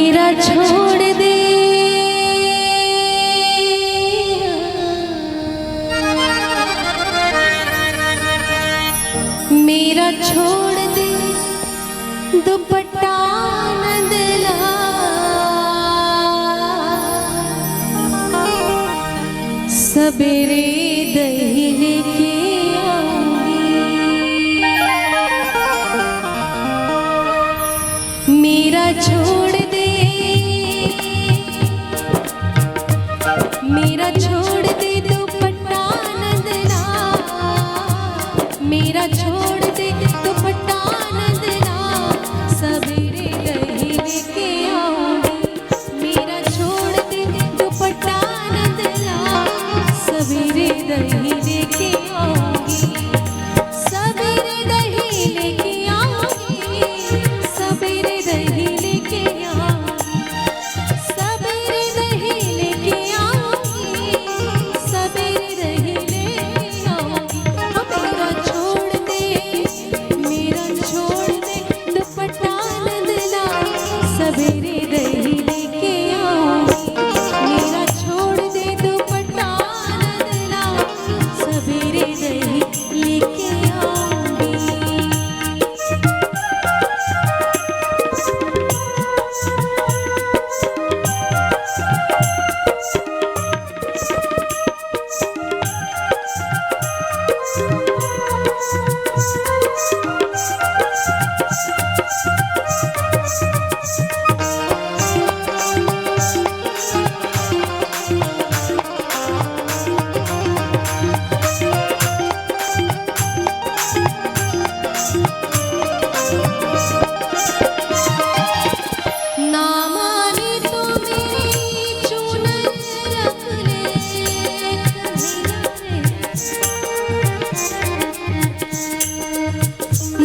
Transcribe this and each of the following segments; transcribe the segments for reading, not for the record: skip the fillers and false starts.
मेरा छोड़ दे मेरा छोड़ दे दुपट्टा नंदला सबेरे दही लेके आऊंगी। मेरा छोड़ दे मेरा छोड़ दे दुपट्टा नंदला मेरा छोड़ दे दुपट्टा नंदला सबेरे दही लेके आऊंगी। मेरा छोड़ दे दुपट्टा नंदला सबेरे दही लेके आऊंगी। सबेरे दही लेके आऊंगी सबेरे दही लेके आऊंगी। सबेरे दही लेके आऊंगी सबेरे दही लेके आऊंगी। मेरा छोड़ दे दुपट्टा नंदला सबेरे दही लेके आऊंगी। मेरा छोड़ दे दुपट्टा नंदला सबेरे दही लेके आऊंगी। ना माने तो मेरी चूनर रख ले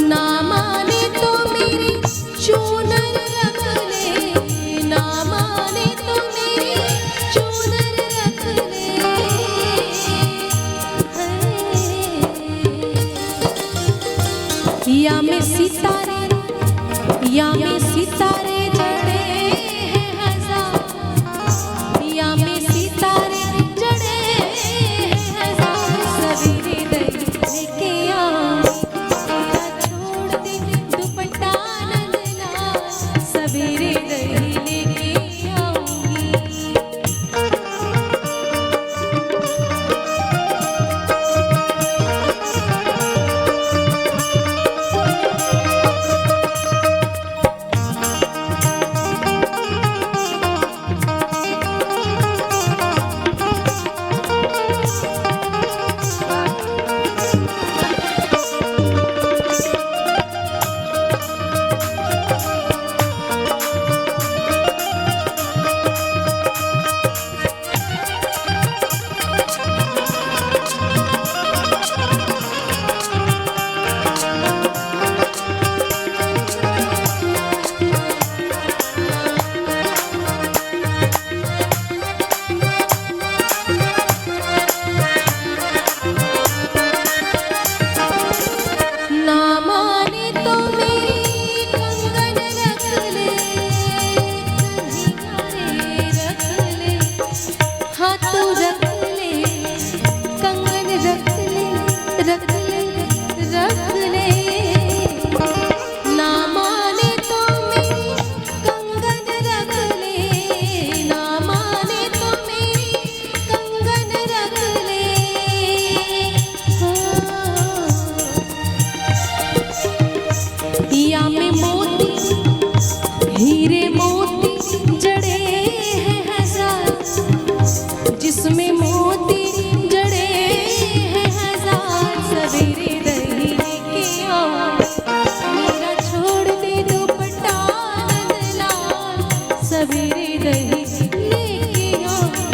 ना माने तो मेरी चूनर रख ले ना माने तो मेरी चूनर रख ले। या में सितारे जड़े हैं हजार या में सितारे जड़े हैं हजार सबेरे दही लेके आऊंगी। मेरा छोड़ दे दुपट्टा नंदला सबेरे दही लेके आऊंगी। ना माने तो मेरी कंगन रख ले रख ले हाँ तू रख ले कंगन रख ले रख ले रख ले। ना माने तो मेरी कंगन रख ले ना माने तो मेरी कंगन रख ले। या में मोती हीरे मोती जड़े हैं हजार जिसमें मोती जड़े हैं हजार सबेरे दही लेके आऊंगी। मेरा छोड़ दे दुपट्टा नंदला सबेरे दही लेके आऊंगी।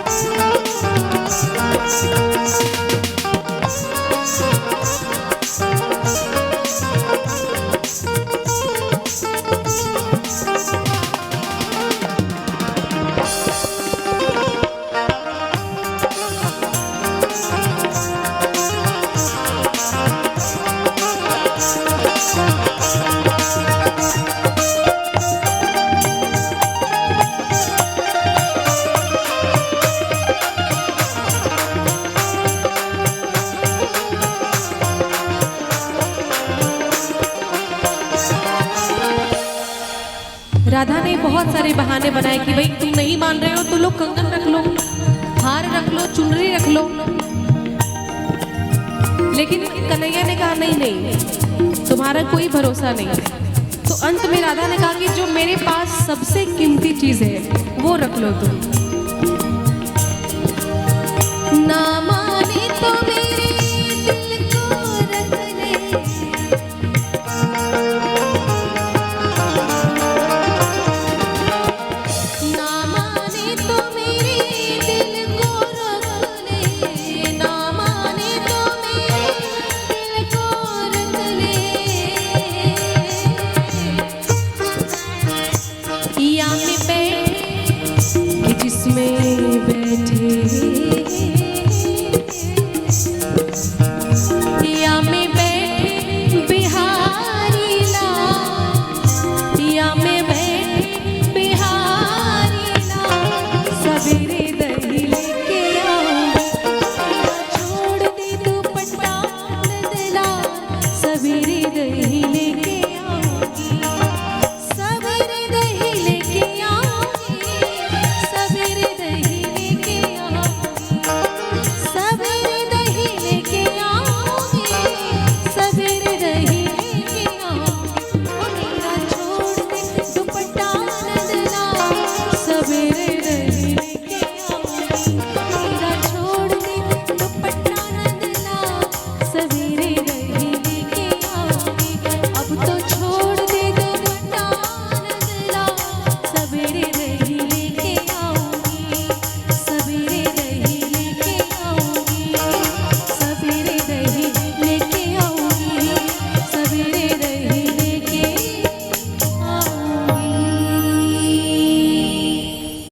Thank you. राधा ने बहुत सारे बहाने बनाए कि भाई तुम नहीं मान रहे हो तो लो कंगन रख लो, हार रख लो, चुनरी रख लो। लेकिन कन्हैया ने कहा नहीं नहीं, तुम्हारा कोई भरोसा नहीं। तो अंत में राधा ने कहा कि जो मेरे पास सबसे कीमती चीज है वो रख लो तुम। ना माने तो मेरे दिल को रख ले, ना माने तो मेरे दिल को रख ले, ना माने तो मेरे दिल को रख ले। या में बैठ कि जिसमें बैठे, या में बैठ बिहारी लाल, या में बैठ बिहारी लाल। सवेरे दही लेके आऊंगी, छोड़ दे दुपट्टा नंदला। सवेरे दही लेके आऊंगी, सवेरे दही लेके आऊंगी, सवेरे दही लेके आऊंगी, सवेरे दही लेके आऊंगी, सवेरे दही लेके आऊंगी। मेरा छोड़ दे दुपट्टा नंदला, सवेरे दही लेके आऊंगी। मेरा छोड़ दे दुपट्टा नंदला, सवेरे दही लेके आऊंगी। अब तो